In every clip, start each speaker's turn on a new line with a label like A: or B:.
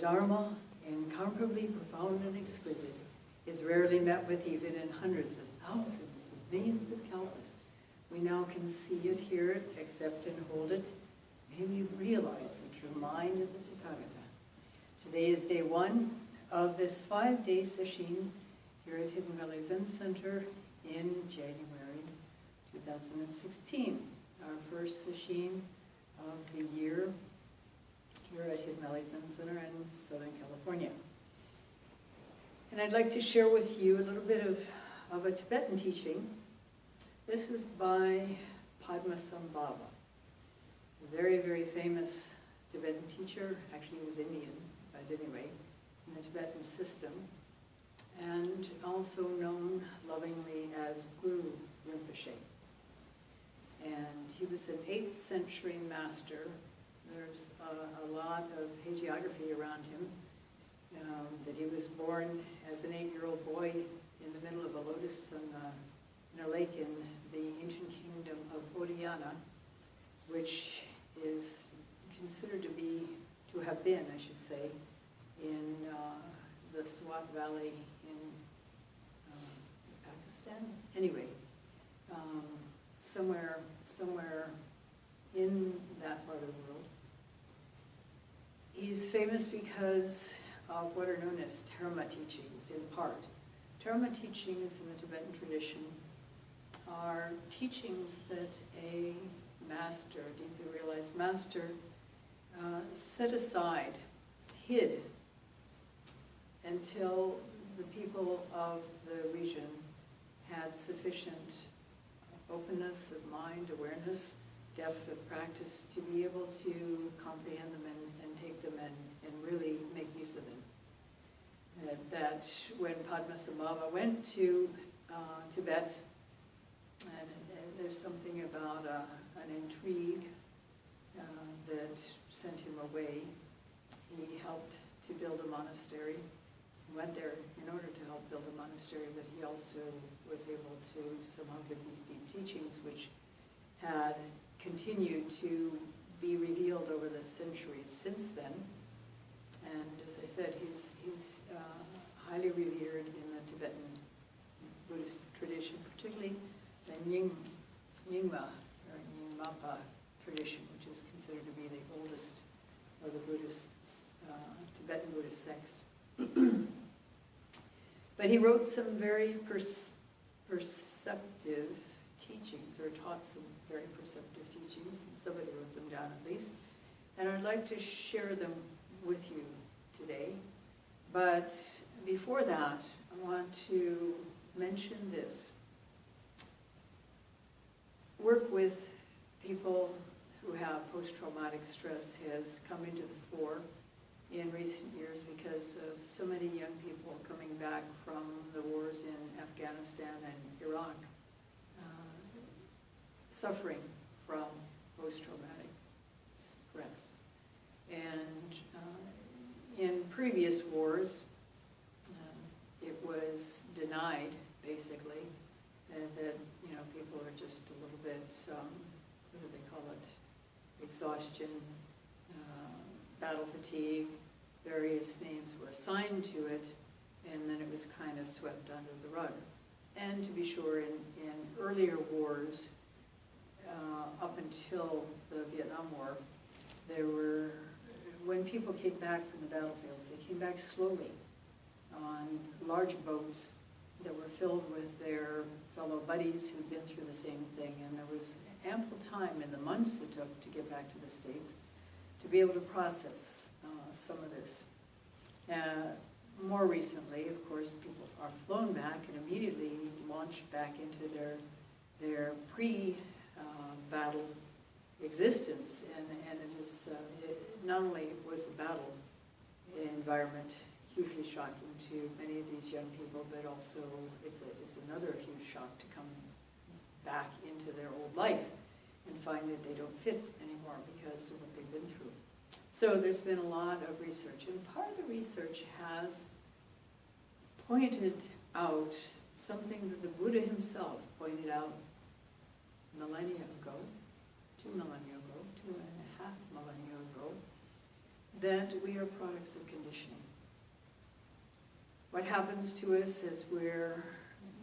A: Dharma, incomparably profound and exquisite, is rarely met with even in hundreds of thousands of millions of kalpas. We now can see it, hear it, accept and hold it. May we realize the true mind of the Tathagata. Today is day one of this 5-day session here at Hidden Valley Zen Center in January 2016. Our first session of the year here at Hidden Valley Zen Center in Southern California. And I'd like to share with you a little bit of a Tibetan teaching. This is by Padmasambhava, a very, very famous Tibetan teacher. Actually, he was Indian, but anyway, in the Tibetan system, and also known lovingly as Guru Rinpoche. And he was an 8th century master. There's a lot of hagiography around him, that he was born as an 8-year-old boy in the middle of a lotus in a lake in the ancient kingdom of Odayana, which is considered to have been, I should say, in the Swat Valley in Pakistan? Anyway, somewhere in that part of the world. He's famous because of what are known as Dharma teachings, in part. Dharma teachings in the Tibetan tradition are teachings that a master, deeply realized master, set aside, hid, until the people of the region had sufficient openness of mind, awareness, depth of practice to be able to comprehend them and take them and really make use of them. That when Padmasambhava went to Tibet, and there's something about an intrigue that sent him away. He helped to build a monastery. He went there in order to help build a monastery, but he also was able to somehow give these deep teachings, which had continued to be revealed over the centuries since then. And as I said, he's highly revered in the Tibetan Buddhist tradition, particularly the Nyingma or Nyingmapa tradition, which is considered to be the oldest of the Buddhist, Tibetan Buddhist sects. But he wrote some very perceptive teachings, or taught some very perceptive teachings, and somebody wrote them down at least. And I'd like to share them with you today. But before that, I want to mention this. Work with people who have post-traumatic stress has come into the fore in recent years because of so many young people coming back from the wars in Afghanistan and Iraq, suffering from post-traumatic stress. And in previous wars, it was denied, basically, that people are just a little bit, what do they call it, exhaustion, battle fatigue, various names were assigned to it, and then it was kind of swept under the rug. And to be sure, in earlier wars, up until the Vietnam War, when people came back from the battlefields, they came back slowly on large boats that were filled with their fellow buddies who'd been through the same thing, and there was ample time in the months it took to get back to the States to be able to process some of this. More recently, of course, people are flown back and immediately launched back into their pre-battle existence, and it is not only was the battle environment hugely shocking to many of these young people, but also it's another huge shock to come back into their old life and find that they don't fit anymore because of what they've been through. So there's been a lot of research, and part of the research has pointed out something that the Buddha himself pointed out millennia ago, 2 millennia ago, 2.5 millennia ago, that we are products of conditioning. What happens to us as we're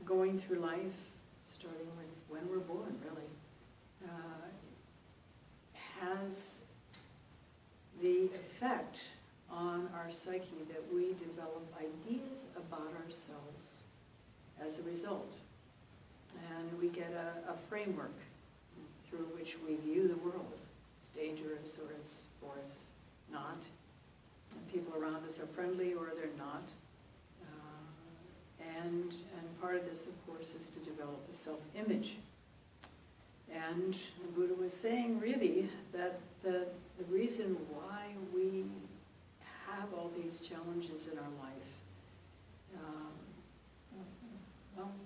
A: going through life, starting with when we're born, really, has the effect on our psyche that we develop ideas about ourselves as a result. And we get a framework through which we view the world. It's dangerous or it's not. And people around us are friendly or they're not. And part of this, of course, is to develop a self-image. And the Buddha was saying, really, that the reason why we have all these challenges in our life,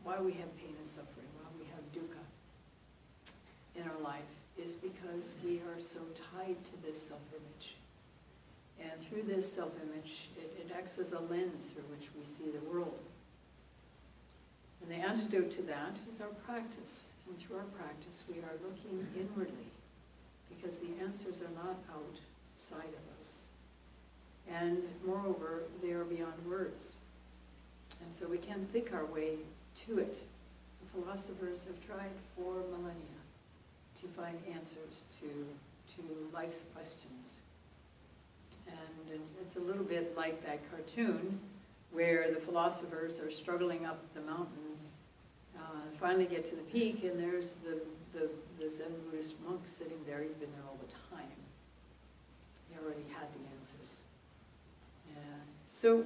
A: why we have pain and suffering, why we have dukkha in our life, is because we are so tied to this self-image. And through this self-image, it acts as a lens through which we see the world. And the antidote to that is our practice. And through our practice, we are looking inwardly, because the answers are not outside of us. And moreover, they are beyond words. And so we can't think our way to it. The philosophers have tried for millennia to find answers to life's questions. And it's a little bit like that cartoon where the philosophers are struggling up the mountain, finally get to the peak, and there's the Zen Buddhist monk sitting there. He's been there all the time. He already had the answers. So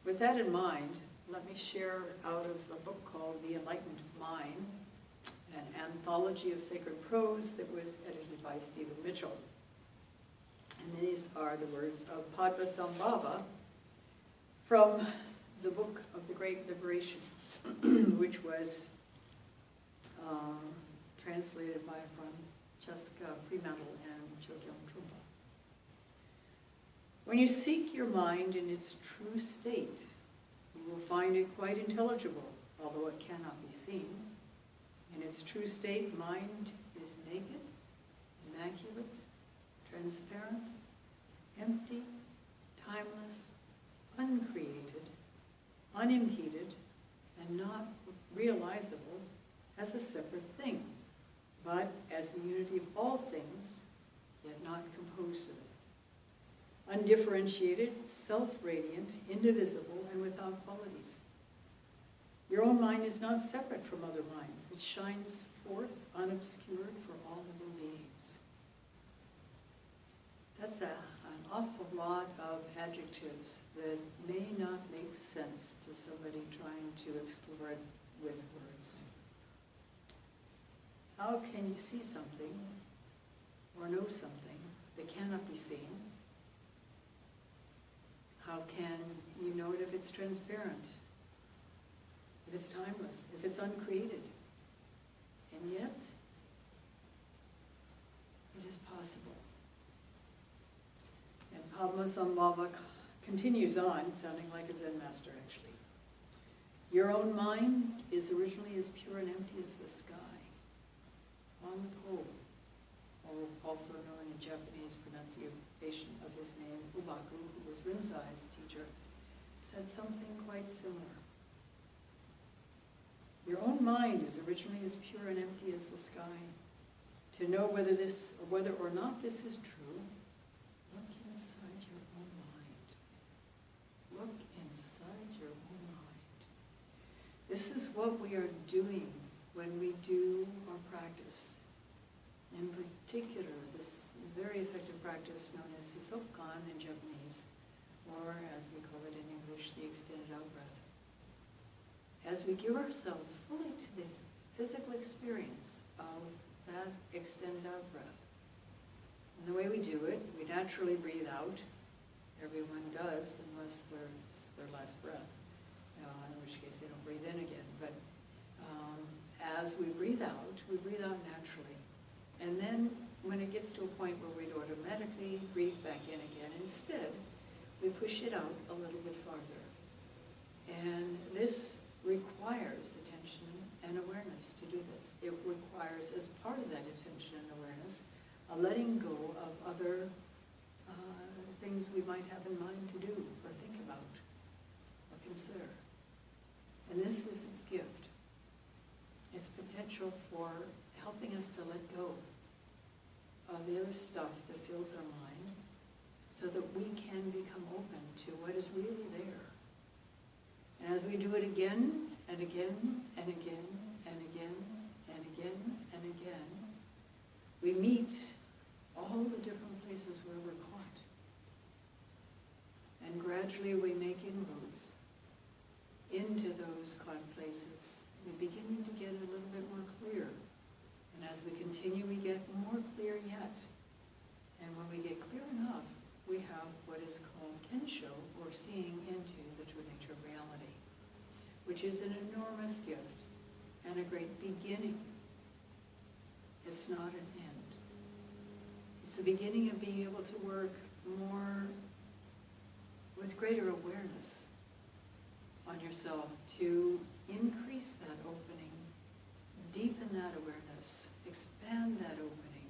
A: with that in mind, let me share out of a book called The Enlightened Mind, an anthology of sacred prose that was edited by Stephen Mitchell. And these are the words of Padmasambhava from the Book of the Great Liberation, which was translated by Francesca Fremantle and Chogyam Trungpa. When you seek your mind in its true state, you will find it quite intelligible, although it cannot be seen. In its true state, mind is naked, immaculate, transparent, empty, timeless, uncreated, unimpeded, and not realizable as a separate thing, but as the unity of all things, yet not composed of it. Undifferentiated, self-radiant, indivisible, and without qualities. Your own mind is not separate from other minds. It shines forth unobscured for all living beings. That's an awful lot of adjectives that may not make sense to somebody trying to explore it with words. How can you see something or know something that cannot be seen? How can you know it if it's transparent, if it's timeless, if it's uncreated? And yet, it is possible. And Padmasambhava continues on, sounding like a Zen master, actually. Your own mind is originally as pure and empty as the sky, on the pole, or also known in Japanese pronunciation of his name, Ubaku, who was Rinzai's teacher, said something quite similar. Your own mind is originally as pure and empty as the sky. To know whether or not this is true, look inside your own mind. Look inside your own mind. This is what we are doing when we do our practice. In particular, this very effective practice known as Sisokkan in Japanese, or as we call it in English, the extended out-breath. As we give ourselves fully to the physical experience of that extended out-breath. And the way we do it, we naturally breathe out. Everyone does, unless it's their last breath, in which case they don't breathe in again. But as we breathe out naturally. And then when it gets to a point where we'd automatically breathe back in again, instead, we push it out a little bit farther. And this requires attention and awareness to do this. It requires, as part of that attention and awareness, a letting go of other things we might have in mind to do or think about or consider. And this is its gift. Its potential for helping us to let go of the other stuff that fills our mind so that we can become open to what is really there. And as we do it again and again and again and again and again and again, we meet all the different places where we're caught. And gradually we make inroads into those caught places. We begin to get a little bit more clear. And as we continue, we get more clear yet. And when we get clear enough, we have what is called kensho, or seeing into the true nature of reality, which is an enormous gift and a great beginning. It's not an end. It's the beginning of being able to work more with greater awareness on yourself, to increase that opening, deepen that awareness, expand that opening,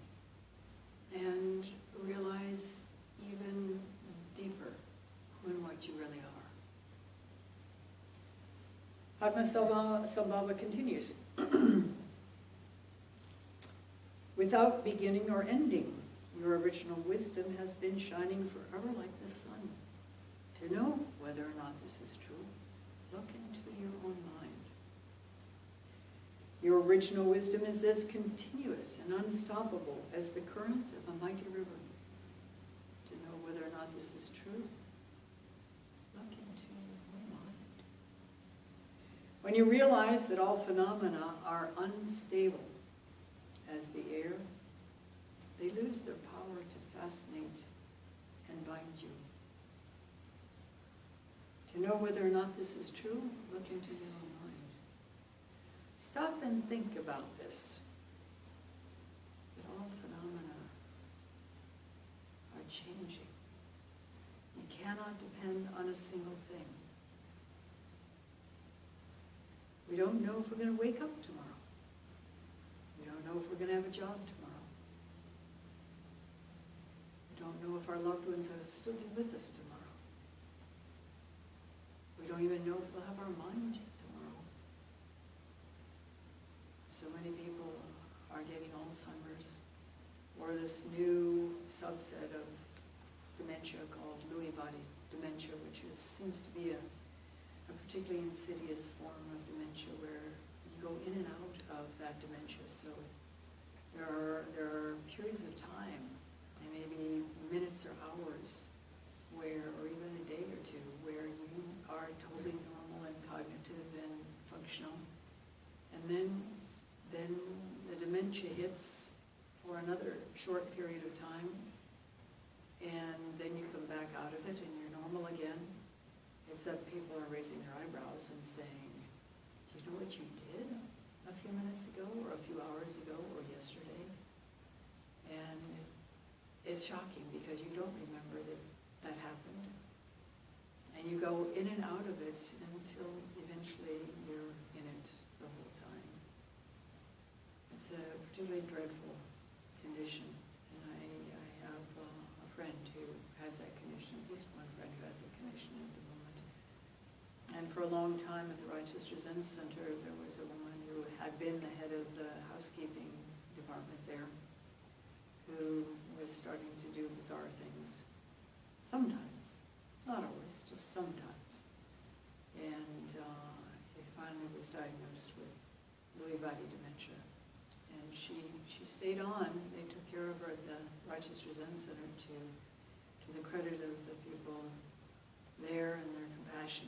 A: and realize even deeper who and what you really are. Padmasambhava continues. Without beginning or ending, your original wisdom has been shining forever like the sun. To know whether or not this is true, look into your own mind. Your original wisdom is as continuous and unstoppable as the current of a mighty river. To know whether or not this is true, look into your own mind. When you realize that all phenomena are unstable as the air, they lose their power to fascinate and bind you. To know whether or not this is true, look into your own mind. Stop and think about this. That all phenomena are changing. You cannot depend on a single thing. We don't know if we're going to wake up tomorrow. We don't know if we're going to have a job tomorrow. We don't know if our loved ones will still be with us tomorrow. We don't even know if we'll have our mind tomorrow. So many people are getting Alzheimer's, or this new subset of dementia called Lewy body dementia, which seems to be a particularly insidious form of dementia where you go in and out of that dementia. So there are periods of time, and maybe minutes or hours, where, or even a day or two, where you are totally normal and cognitive and functional, and then the dementia hits for another short period of time, and then you come back out of it and you're normal again, except people are raising their eyebrows and saying, do you know what you did a few minutes ago, or a few hours ago, or yesterday? And it's shocking because you don't remember that happened. And you go in and out of it until eventually you're in it the whole time. It's a particularly dreadful condition. And I have a friend who has that condition, at least one friend who has that condition at the moment. And for a long time at the Rochester Zen Center, there was a woman who had been the head of the housekeeping department there, who was starting to do bizarre things. Sometimes, not always, just sometimes. And he finally was diagnosed with Lewy body dementia. And she stayed on. They took care of her at the Rochester Zen Center to the credit of the people there and their compassion.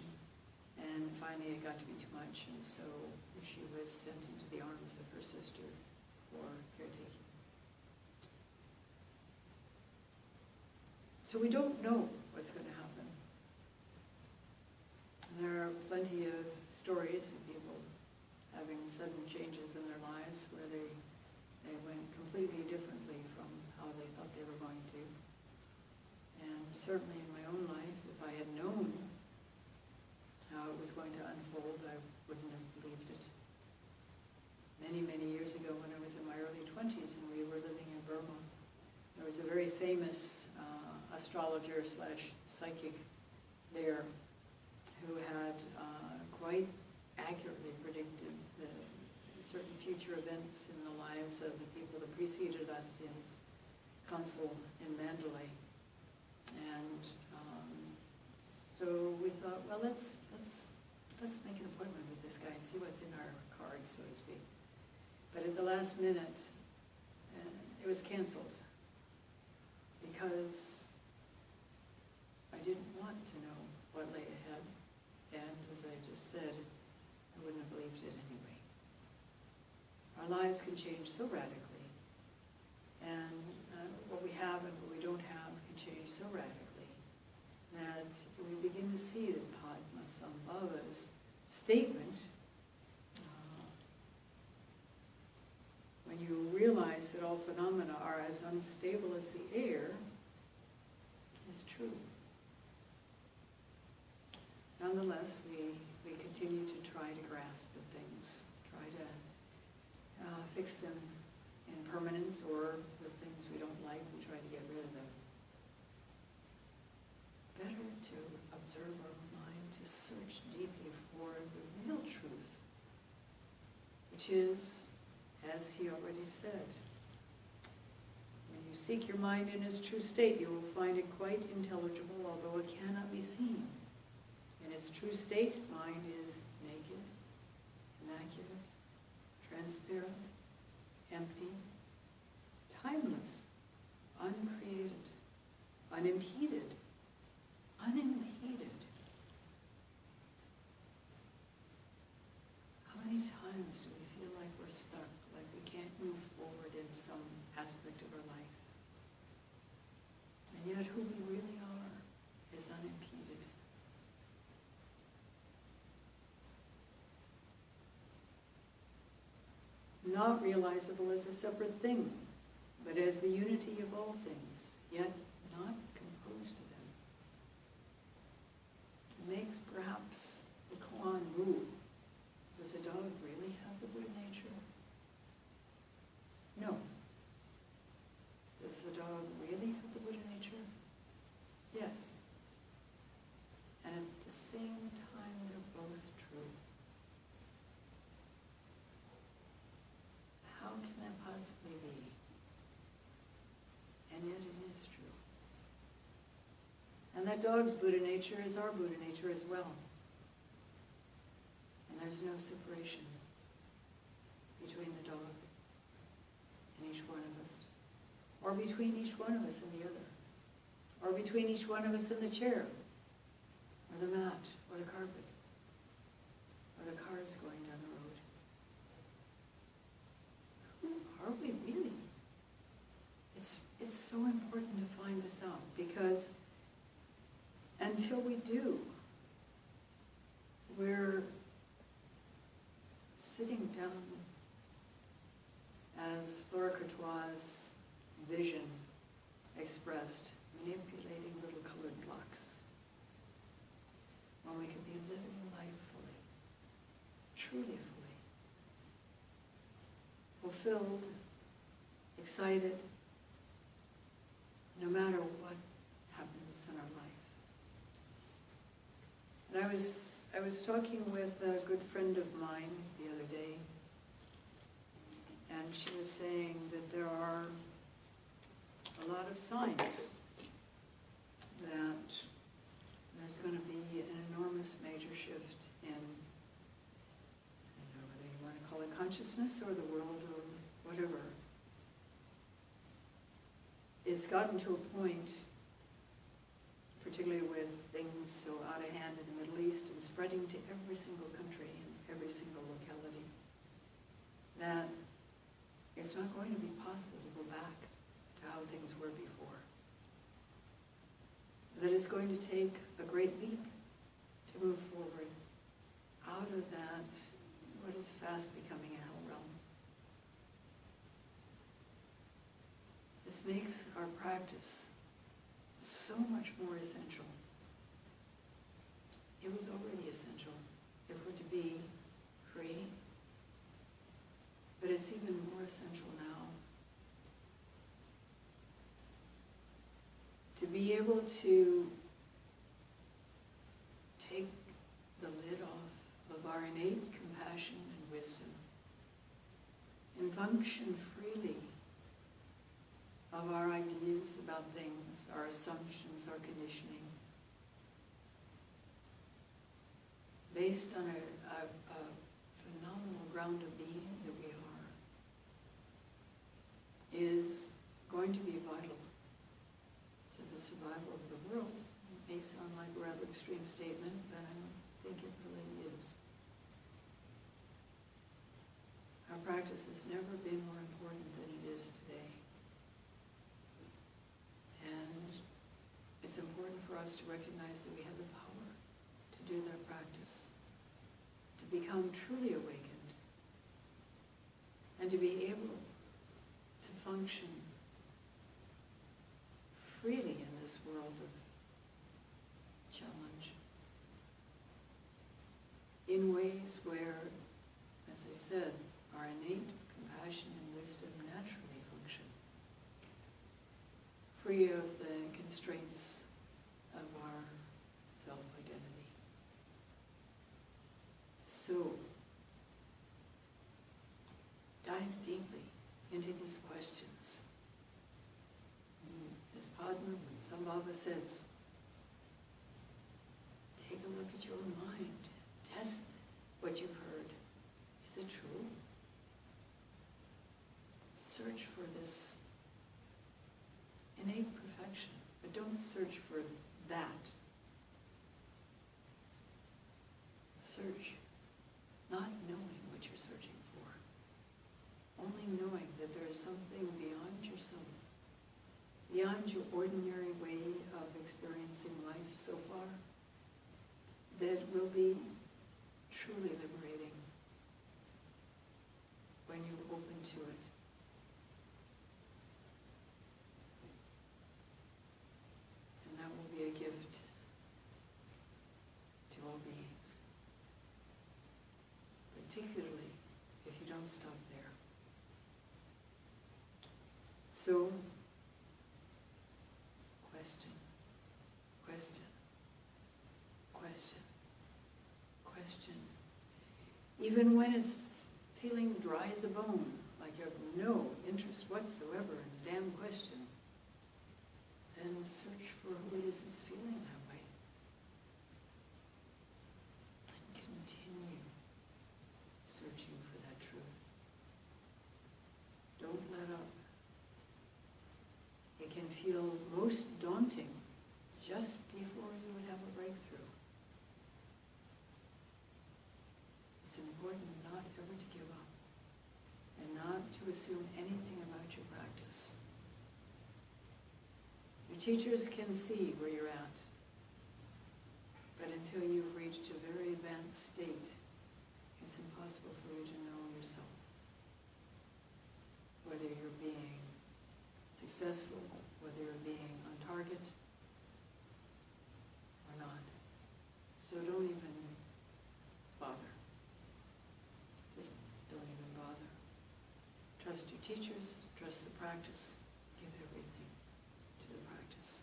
A: And finally it got to be too much, and so she was sent into the arms of her sister for caretaking. So we don't know what's going to happen. And there are plenty of stories of people having sudden changes in their lives where they went completely differently from how they thought they were going to. And certainly in my own life, if I had known how it was going to unfold, I wouldn't have believed it. Many, many years ago when I was in my early 20s and we were living in Burma, there was a very famous astrologer slash psychic there who had quite accurately predicted certain future events in the lives of the people that preceded us in his council in Mandalay. And so we thought, well, let's make an appointment with this guy and see what's in our cards, so to speak. But at the last minute, it was canceled because I didn't want to know what lay ahead. And as I just said, I wouldn't have believed it anyway. Our lives can change so radically, and what we have and what we don't have can change so radically, that we begin to see that Padmasambhava's statement, when you realize that all phenomena are as unstable as the air, is true. Nonetheless, we continue to try to grasp at things, try to fix them in permanence, or the things we don't like, we try to get rid of them. Better to observe our mind, to search deeply for the real truth, which is, as he already said, when you seek your mind in its true state, you will find it quite intelligible, although it cannot be seen. In its true state, mind is naked, immaculate, transparent, empty, timeless, uncreated, unimpeded, unimpeded. How many times do we feel like we're stuck, like we can't move forward in some aspect of our life? And yet who we really are is unimpeded. Not realizable as a separate thing, but as the unity of all things, yet not composed to them. It makes perhaps the koan move. Does a dog really have the Buddha nature? No. Does the dog really have the Buddha nature? Yes. And at the same time, they're both true. How can that possibly be? And yet it is true. And that dog's Buddha nature is our Buddha nature as well. And there's no separation between the dog and each one of us, or between each one of us and the other, or between each one of us and the chair, or the mat, or the carpet, or the cars going down the road. Who are we really? It's so important to find this out, because until we do, we're sitting down as Flora Courtois' vision expressed, manipulating little colored blocks, when we could be living life fully, truly fully, fulfilled, excited, no matter what happens in our life. And I was talking with a good friend of mine the other day, and she was saying that there are a lot of signs that there's going to be an enormous major shift in, I don't know whether you want to call it consciousness or the world or whatever. It's gotten to a point, particularly with things so out of hand in the Middle East and spreading to every single country and every single locality, that it's not going to be possible to go back to how things were before. That it's going to take a great leap to move forward out of that, what is fast becoming a hell realm. This makes our practice so much more essential. It was already essential if we're to be free, but it's even more essential now. To be able to take the lid off of our innate compassion and wisdom and function freely of our ideas about things, our assumptions, our conditioning, based on a phenomenal ground of being that we are, is going to be vital to the survival of the world. It may sound like a rather extreme statement, but I don't think it really is. Our practice has never been more important than it is today. And it's important for us to recognize that we have the power to do that practice, to become truly awakened, and to be able to function freely in this world of challenge in ways where, as I said, our innate compassion and wisdom naturally function, free of the constraints of our self-identity. So, dive deeply into these questions. As Padmasambhava says, take a look at your own mind. Test what you've heard. Is it true? Search for this innate perfection, but don't search for that. Search, not knowing what you're searching for, only knowing that there is something beyond yourself, beyond your ordinary way of experiencing life so far, that will be truly liberating when you open to it. And that will be a gift to all beings, particularly if you don't stop there. So, question, question, question, question. Even when it's feeling dry as a bone, like you have no interest whatsoever in the damn question, then search for who it is that's feeling that way. And continue searching for that truth. Don't let up. It can feel most daunting just before you would have a breakthrough. It's important not ever to give up and not to assume anything about your practice. Your teachers can see where you're at, but until you've reached a very advanced state, it's impossible for you to know yourself. Whether you're being successful, whether you're being on target or not. So don't even bother. Just don't even bother. Trust your teachers, trust the practice, give everything to the practice.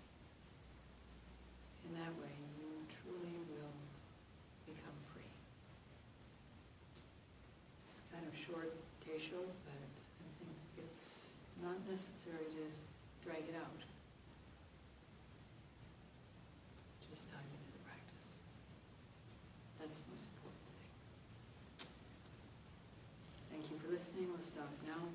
A: In that way, you truly will become free. It's kind of short teisho, but I think it's not necessary to drag it out. Just dive into the practice. That's the most important thing. Thank you for listening. We'll stop now.